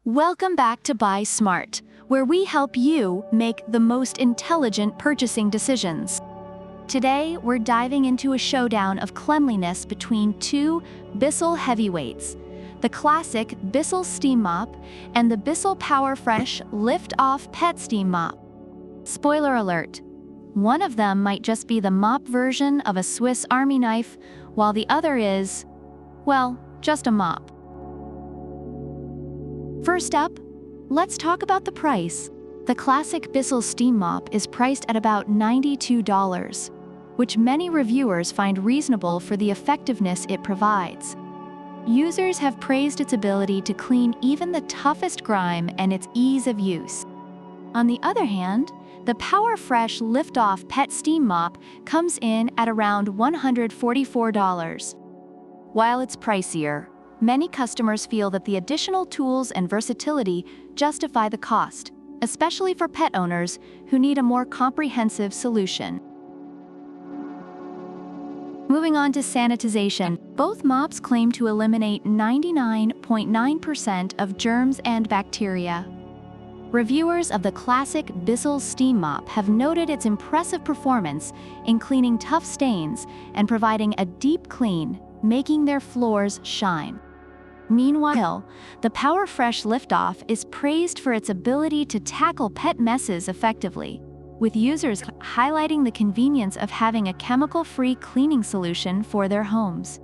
Welcome back to Buy Smart, where we help you make the most intelligent purchasing decisions. Today, we're diving into a showdown of cleanliness between two Bissell heavyweights, the classic Bissell Steam Mop and the Bissell PowerFresh Lift-Off Pet Steam Mop. Spoiler alert, one of them might just be the mop version of a Swiss Army knife, while the other is, well, just a mop. First up, let's talk about the price. The classic Bissell Steam Mop is priced at about $92, which many reviewers find reasonable for the effectiveness it provides. Users have praised its ability to clean even the toughest grime and its ease of use. On the other hand, the PowerFresh Lift-Off Pet Steam Mop comes in at around $144. While it's pricier, many customers feel that the additional tools and versatility justify the cost, especially for pet owners who need a more comprehensive solution. Moving on to sanitization, both mops claim to eliminate 99.9% of germs and bacteria. Reviewers of the classic Bissell Steam Mop have noted its impressive performance in cleaning tough stains and providing a deep clean, making their floors shine. Meanwhile, the PowerFresh Lift-Off is praised for its ability to tackle pet messes effectively, with users highlighting the convenience of having a chemical-free cleaning solution for their homes.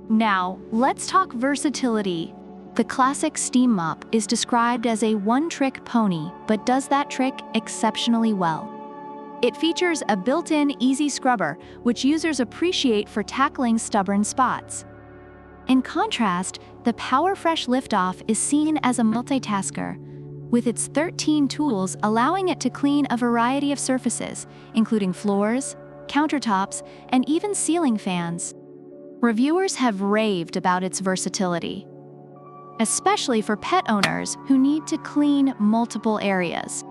Now, let's talk versatility. The classic Steam Mop is described as a one-trick pony, but does that trick exceptionally well. It features a built-in easy scrubber, which users appreciate for tackling stubborn spots. In contrast, the PowerFresh Lift-Off is seen as a multitasker, with its 13 tools allowing it to clean a variety of surfaces, including floors, countertops, and even ceiling fans. Reviewers have raved about its versatility, especially for pet owners who need to clean multiple areas.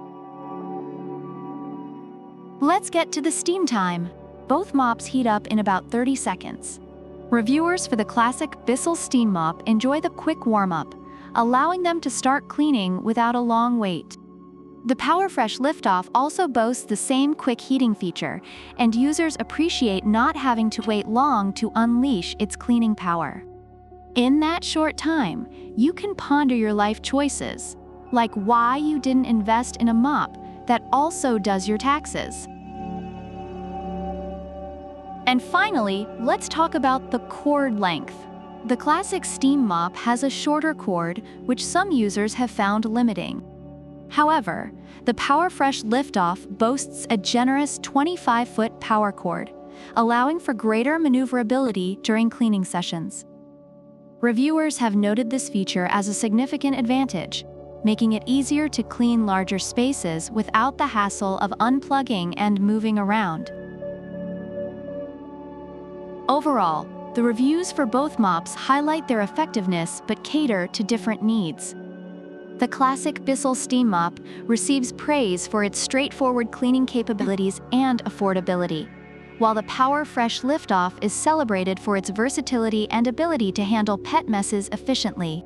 Let's get to the steam time. Both mops heat up in about 30 seconds. Reviewers for the classic Bissell Steam Mop enjoy the quick warm-up, allowing them to start cleaning without a long wait. The PowerFresh Lift-Off also boasts the same quick heating feature, and users appreciate not having to wait long to unleash its cleaning power. In that short time, you can ponder your life choices, like why you didn't invest in a mop that also does your taxes. And finally, let's talk about the cord length. The classic Steam Mop has a shorter cord, which some users have found limiting. However, the PowerFresh Lift-Off boasts a generous 25-foot power cord, allowing for greater maneuverability during cleaning sessions. Reviewers have noted this feature as a significant advantage, making it easier to clean larger spaces without the hassle of unplugging and moving around. Overall, the reviews for both mops highlight their effectiveness but cater to different needs. The classic Bissell Steam Mop receives praise for its straightforward cleaning capabilities and affordability, while the PowerFresh Lift-Off is celebrated for its versatility and ability to handle pet messes efficiently.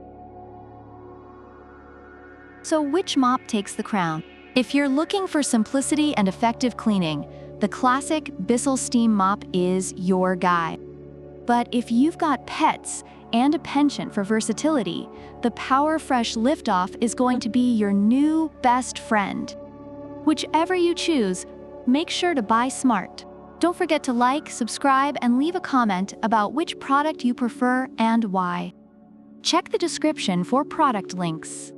So which mop takes the crown? If you're looking for simplicity and effective cleaning, the classic Bissell Steam Mop is your guy. But if you've got pets and a penchant for versatility, the PowerFresh Lift-Off is going to be your new best friend. Whichever you choose, make sure to buy smart. Don't forget to like, subscribe, and leave a comment about which product you prefer and why. Check the description for product links.